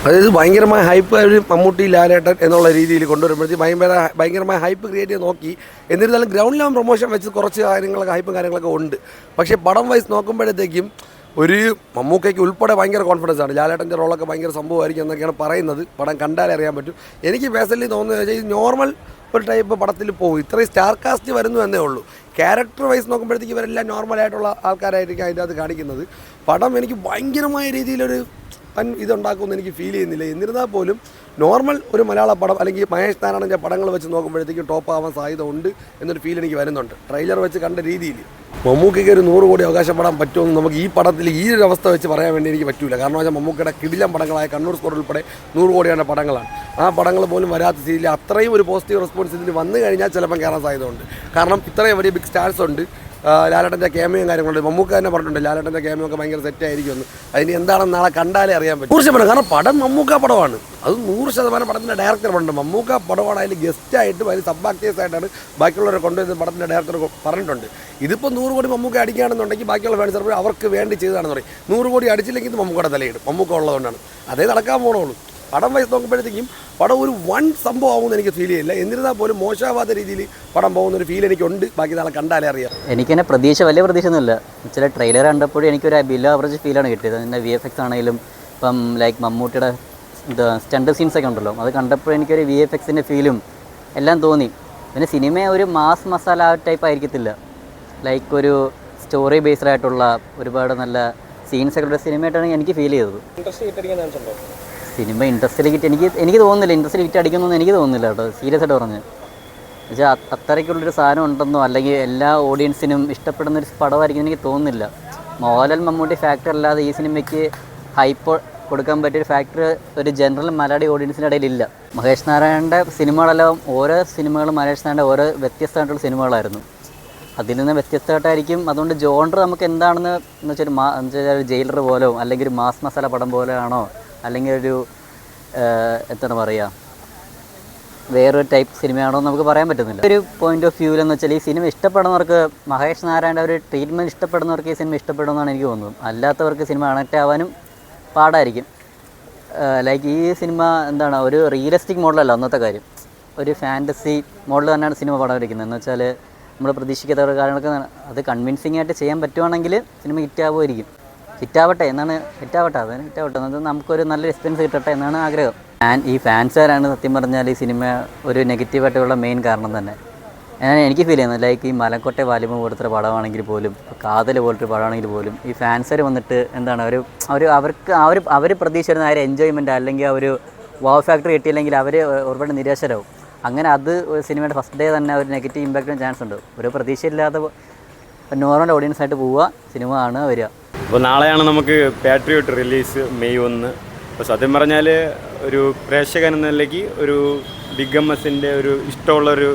അതായത് ഭയങ്കരമായ ഹൈപ്പ് ഒരു മമ്മൂട്ടി ലാലേട്ടൻ എന്നുള്ള രീതിയിൽ കൊണ്ടുവരുമ്പോഴത്തേക്ക് ഭയങ്കരമായ ഹൈപ്പ് ക്രിയേറ്റ് ചെയ്ത് നോക്കി. എന്നിരുന്നാലും ഗ്രൗണ്ട് ലെവൽ പ്രൊമോഷൻ വെച്ച് കുറച്ച് ഹൈപ്പും കാര്യങ്ങളൊക്കെ ഉണ്ട്. പക്ഷേ പടം വൈസ് നോക്കുമ്പോഴത്തേക്കും ഒരു മമ്മൂക്കയ്ക്ക് ഉൾപ്പെടെ ഭയങ്കര കോൺഫിഡൻസ് ആണ്. ലാലേട്ടൻ്റെ റോളൊക്കെ ഭയങ്കര സംഭവമായിരിക്കും എന്നൊക്കെയാണ് പറയുന്നത്. പടം കണ്ടാലേ അറിയാൻ പറ്റും. എനിക്ക് പേഴ്സണലി തോന്നുന്നത് വെച്ചാൽ ഈ നോർമൽ ഒരു ടൈപ്പ് പടത്തിൽ പോകും. ഇത്രയും സ്റ്റാർ കാസ്റ്റ് വരുന്നു എന്നേ ഉള്ളൂ. ക്യാരക്ടർ വൈസ് നോക്കുമ്പോഴത്തേക്ക് ഇവരെല്ലാം നോർമലായിട്ടുള്ള ആൾക്കാരായിരിക്കും അതിൻ്റെ അത് കാണിക്കുന്നത്. പടം എനിക്ക് ഭയങ്കരമായ രീതിയിലൊരു ഇതുണ്ടാക്കുമെന്ന് എനിക്ക് ഫീൽ ചെയ്യുന്നില്ല. എന്നിരുന്നാൽ പോലും നോർമൽ ഒരു മലയാള പടം അല്ലെങ്കിൽ മഹേഷ് നാരായണൻ്റെ പടങ്ങൾ വെച്ച് നോക്കുമ്പോഴത്തേക്കും ടോപ്പ് ആവാൻ സാധ്യത ഉണ്ട് എന്നൊരു ഫീൽ എനിക്ക് വരുന്നുണ്ട്. ട്രെയിലർ വെച്ച് കണ്ട രീതിയിൽ മമ്മൂക്കയ്ക്ക് ഒരു 100 കോടി അവകാശപ്പെടാൻ പറ്റുമെന്ന് നമുക്ക് ഈ പടത്തിൽ ഈ ഒരു അവസ്ഥ വെച്ച് പറയാൻ വേണ്ടി എനിക്ക് പറ്റില്ല. കാരണം വെച്ചാൽ മമ്മൂക്കയുടെ കിടിലം പടങ്ങളായ കണ്ണൂർ സ്കോർ ഉൾപ്പെടെ 100 കോടിയുടെ പടങ്ങളാണ്. ആ പടങ്ങൾ പോലും വരാത്ത സ്ഥിതിയിൽ അത്രയും ഒരു പോസിറ്റീവ് റെസ്പോൺസ് ഇതിന് വന്നു കഴിഞ്ഞാൽ ചിലപ്പം കയറാൻ സാധ്യത ഉണ്ട്. കാരണം ഇത്രയും വലിയ ബിഗ് സ്റ്റാർസ് ഉണ്ട്. ലാലേട്ടൻ്റെ ക്യാമിയും കാര്യങ്ങളുണ്ട്. മമ്മൂക്ക തന്നെ പറഞ്ഞിട്ടുണ്ട് ലാലേട്ടൻ്റെ ക്യാമിയോ ഒക്കെ ഭയങ്കര സെറ്റായിരിക്കുമെന്ന്. അതിന് എന്താണെന്ന് നാളെ കണ്ടാലേ അറിയാൻ പറ്റും. 100%. കാരണം പടം മമ്മൂക്ക പടമാണ്. അത് 100% പടത്തിൻ്റെ ഡയറക്ടർ പറഞ്ഞിട്ടുണ്ട്. മമ്മൂക്ക പടമാണ്. അതിൽ ഗസ്റ്റായിട്ടും അതിൽ സബ് ആക്ടേഴ്സായിട്ടാണ് ബാക്കിയുള്ളവരെ കൊണ്ടുവരുന്നത് പടത്തിൻ്റെ ഡയറക്ടർ പറഞ്ഞിട്ടുണ്ട്. ഇതിപ്പോൾ 100 കോടി മമ്മൂക്ക അടിക്കുകയാണെന്നുണ്ടെങ്കിൽ ബാക്കിയുള്ള ഫാൻസ് ചിലപ്പോൾ അവർക്ക് വേണ്ടി ചെയ്തതാണെന്ന് പറയും. 100 കോടി അടിച്ചില്ലെങ്കിൽ ഇത് മമ്മൂക്കയുടെ തലയിടും. മമ്മൂക്ക ഉള്ളതുകൊണ്ടാണ് അതേ നടക്കാൻ പോകണുള്ളൂ. പടം വയസ്സ് നോക്കുമ്പോഴത്തേക്കും പടം ഒരു വൺ സംഭവമാകുമെന്ന് എനിക്ക് ഫീൽ ചെയ്യില്ല. എന്നിരുന്നാൽ പോലും മോശമാവാത്ത രീതിയിൽ പടം പോകുന്നൊരു ഫീൽ എനിക്കുണ്ട്. ബാക്കി നാളെ കണ്ടാലേ അറിയാം. എനിക്കെന്നെ വലിയ പ്രതീക്ഷ ഒന്നുമില്ല. ചില ട്രെയിലർ കണ്ടപ്പോഴും എനിക്കൊരു ബിലോ ആവറേജ് ഫീലാണ് കിട്ടിയത്. അതിൻ്റെ VFX ആണെങ്കിലും ഇപ്പം ലൈക്ക് മമ്മൂട്ടിയുടെ സ്റ്റണ്ട് സീൻസൊക്കെ ഉണ്ടല്ലോ, അത് കണ്ടപ്പോൾ എനിക്കൊരു VFXൻ്റെ ഫീലും എല്ലാം തോന്നി. പിന്നെ സിനിമ ഒരു മാസ് മസാല ആ ടൈപ്പ് ആയിരിക്കത്തില്ല. ലൈക്ക് ഒരു സ്റ്റോറി ബേസ്ഡ് ആയിട്ടുള്ള ഒരുപാട് നല്ല സീൻസൊക്കെ ഉള്ള സിനിമയായിട്ടാണ് എനിക്ക് ഫീൽ ചെയ്തത്. സിനിമ ഇൻട്രസ്റ്റിൽ കിട്ടി എനിക്ക് തോന്നുന്നില്ല. ഇൻട്രസ്റ്റിൽ കിട്ടി അടിക്കുന്നൊന്നും എനിക്ക് തോന്നുന്നില്ല കേട്ടോ, സീരിയസ് ആയിട്ട് പറഞ്ഞ്. എന്നുവെച്ചാൽ അത്രയ്ക്കുള്ളൊരു സാധനം ഉണ്ടെന്നോ അല്ലെങ്കിൽ എല്ലാ ഓഡിയൻസിനും ഇഷ്ടപ്പെടുന്നൊരു പടമായിരിക്കും എനിക്ക് തോന്നുന്നില്ല. മോഹൻലാൽ മമ്മൂട്ടി ഫാക്ടർ അല്ലാതെ ഈ സിനിമയ്ക്ക് ഹൈപ്പ് കൊടുക്കാൻ പറ്റിയൊരു ഫാക്ടർ ഒരു ജനറൽ മലയാളി ഓഡിയൻസിൻ്റെ ഇടയിലില്ല. മഹേഷ് നാരായണൻ്റെ സിനിമകളെല്ലാം ഓരോ സിനിമകളും മഹേഷ് നാരായണൻ്റെ ഓരോ വ്യത്യസ്തമായിട്ടുള്ള സിനിമകളായിരുന്നു. അതിൽ നിന്ന് വ്യത്യസ്തമായിട്ടായിരിക്കും. അതുകൊണ്ട് ജോണർ നമുക്ക് എന്താണെന്ന് വെച്ചാൽ ജയിലർ പോലോ അല്ലെങ്കിൽ ഒരു മാസ് മസാല പടം പോലെ ആണോ അല്ലെങ്കിൽ ഒരു എന്താണ് പറയുക വേറൊരു ടൈപ്പ് സിനിമയാണോ എന്ന് നമുക്ക് പറയാൻ പറ്റുന്നില്ല. ഒരു പോയിന്റ് ഓഫ് വ്യൂവിലെന്ന് വെച്ചാൽ ഈ സിനിമ ഇഷ്ടപ്പെടുന്നവർക്ക്, മഹേഷ് നാരായണൻ്റെ ഒരു ട്രീറ്റ്മെൻറ്റ് ഇഷ്ടപ്പെടുന്നവർക്ക് ഈ സിനിമ ഇഷ്ടപ്പെടുമെന്നാണ് എനിക്ക് തോന്നുന്നത്. അല്ലാത്തവർക്ക് സിനിമ കണക്റ്റ് ആവാനും പാടായിരിക്കും. ലൈക്ക് ഈ സിനിമ എന്താണ് ഒരു റിയലിസ്റ്റിക് മോഡലല്ല ഒന്നത്തെ കാര്യം, ഒരു ഫാൻറ്റസി മോഡൽ തന്നെയാണ് സിനിമ പടം വരയ്ക്കുന്നത്. എന്ന് വെച്ചാൽ നമ്മൾ പ്രതീക്ഷിക്കാത്ത ഒരു കാര്യങ്ങളൊക്കെ അത് കൺവിൻസിങ് ആയിട്ട് ചെയ്യാൻ പറ്റുവാണെങ്കിൽ സിനിമ ഹിറ്റാവുമായിരിക്കും. ഹിറ്റാവട്ടെ അത് നമുക്കൊരു നല്ലൊരു എക്സ്പീരിയൻസ് കിട്ടട്ടെ എന്നാണ് ആഗ്രഹം. ഈ ഫാൻസുകാരാണ് സത്യം പറഞ്ഞാൽ ഈ സിനിമ ഒരു നെഗറ്റീവായിട്ടുള്ള മെയിൻ കാരണം തന്നെ എനിക്ക് ഫീൽ ചെയ്യുന്നത്. ലൈക്ക് ഈ മലക്കോട്ടെ വാലിമ പോലത്തെ പടമാണെങ്കിൽ പോലും, കാതൽ പോലത്തെ പടമാണെങ്കിൽ പോലും ഈ ഫാൻസുകാർ വന്നിട്ട് എന്താണ് അവർ പ്രതീക്ഷ വരുന്ന ആ ഒരു എൻജോയ്മെൻറ്റ് അല്ലെങ്കിൽ ആ ഒരു വാവ് ഫാക്ടർ കിട്ടിയില്ലെങ്കിൽ അവർ ഒരുപാട് നിരാശരാകും. അങ്ങനെ അത് സിനിമയുടെ ഫസ്റ്റ് ഡേ തന്നെ ഒരു നെഗറ്റീവ് ഇമ്പാക്റ്റിന് ചാൻസ് ഉണ്ട്. ഒരു പ്രതീക്ഷയില്ലാതെ നോർമൽ ഓഡിയൻസ് ആയിട്ട് പോവുക, സിനിമ കാണുക, വരിക. അപ്പോൾ നാളെയാണ് നമുക്ക് പാട്രിയോട്ട് റിലീസ് May 1. അപ്പോൾ സത്യം പറഞ്ഞാൽ ഒരു പ്രേക്ഷകൻ എന്ന നിലയ്ക്ക്, ഒരു ബിഗ് എമ്മിൻ്റെ ഒരു ഇഷ്ടമുള്ളൊരു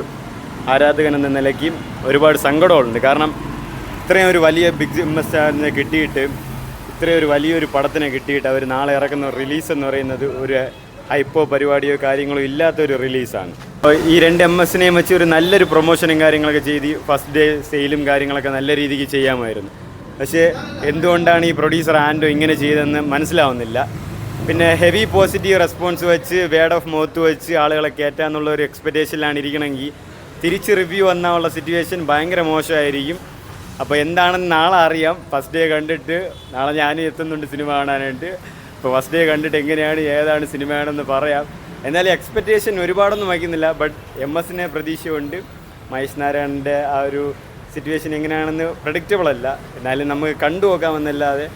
ആരാധകൻ എന്ന നിലയ്ക്ക് ഒരുപാട് സങ്കടമുണ്ട്. കാരണം ഇത്രയും ഒരു വലിയ ബിഗ് എമ്മിനെ കിട്ടിയിട്ട്, ഇത്രയും ഒരു വലിയൊരു പടത്തിനെ കിട്ടിയിട്ട് അവർ നാളെ ഇറക്കുന്ന റിലീസ് എന്ന് പറയുന്നത് ഒരു ഹൈപ്പോ പരിപാടിയോ കാര്യങ്ങളോ ഇല്ലാത്തൊരു റിലീസാണ്. അപ്പോൾ ഈ 2 MSനെയും വെച്ച് ഒരു നല്ലൊരു പ്രൊമോഷനും കാര്യങ്ങളൊക്കെ ചെയ്ത് ഫസ്റ്റ് ഡേ സെയിലും കാര്യങ്ങളൊക്കെ നല്ല രീതിക്ക് ചെയ്യാമായിരുന്നു. പക്ഷേ എന്തുകൊണ്ടാണ് ഈ പ്രൊഡ്യൂസർ ആൻഡോ ഇങ്ങനെ ചെയ്തതെന്ന് മനസ്സിലാവുന്നില്ല. പിന്നെ ഹെവി പോസിറ്റീവ് റെസ്പോൺസ് വെച്ച് വേർഡ് ഓഫ് മൗത്ത് വെച്ച് ആളുകളെ കയറ്റാന്നുള്ള ഒരു എക്സ്പെക്റ്റേഷനിലാണ് ഇരിക്കണമെങ്കിൽ തിരിച്ച് റിവ്യൂ വന്നാലുള്ള സിറ്റുവേഷൻ ഭയങ്കര മോശമായിരിക്കും. അപ്പോൾ എന്താണെന്ന് നാളെ അറിയാം. ഫസ്റ്റ് ഡേ കണ്ടിട്ട് നാളെ ഞാനും എത്തുന്നുണ്ട് സിനിമ കാണാനായിട്ട്. ഇപ്പോൾ ഫസ്റ്റ് ഡേ കണ്ടിട്ട് എങ്ങനെയാണ് ഏതാണ് സിനിമയാണെന്ന് പറയാം. എന്നാലും എക്സ്പെക്റ്റേഷൻ ഒരുപാടൊന്നും വയ്ക്കുന്നില്ല. ബട്ട് MSനെ പ്രതീക്ഷയുണ്ട്. മഹേഷ് നാരായണൻ്റെ ആ ഒരു സിറ്റുവേഷൻ എങ്ങനെയാണെന്ന് പ്രഡിക്റ്റബിൾ അല്ല. എന്നാലും നമുക്ക് കണ്ടു നോക്കാമെന്നല്ലാതെ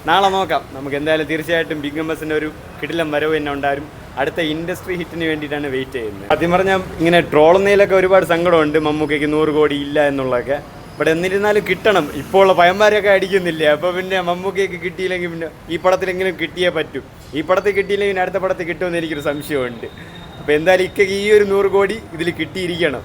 നാളെ നോക്കാം. നമുക്ക് എന്തായാലും തീർച്ചയായിട്ടും ബിഗ് എമ്മിൻ്റെ ഒരു കിടിലം വരവ് തന്നെ ഉണ്ടാകും. അടുത്ത ഇൻഡസ്ട്രി ഹിറ്റിന് വേണ്ടിയിട്ടാണ് വെയിറ്റ് ചെയ്യുന്നത്. ആദ്യം പറഞ്ഞാൽ ഇങ്ങനെ ട്രോളുന്നതിലൊക്കെ ഒരുപാട് സങ്കടമുണ്ട്. മമ്മൂക്കയ്ക്ക് 100 കോടി ഇല്ല എന്നുള്ളതൊക്കെ. ബട്ട് എന്നിരുന്നാലും കിട്ടണം. ഇപ്പോൾ ഉള്ള പയന്മാരെയൊക്കെ അടിക്കുന്നില്ലേ. അപ്പോൾ പിന്നെ മമ്മൂക്കയ്ക്ക് കിട്ടിയില്ലെങ്കിൽ പിന്നെ ഈ പടത്തിലെങ്കിലും കിട്ടിയേ പറ്റും. ഈ പടത്തിൽ കിട്ടിയില്ലെങ്കിൽ അടുത്ത പടത്തിൽ കിട്ടുമെന്ന് എനിക്കൊരു സംശയമുണ്ട്. അപ്പോൾ എന്തായാലും ഈ ഒരു 100 കോടി ഇതിൽ കിട്ടിയിരിക്കണം.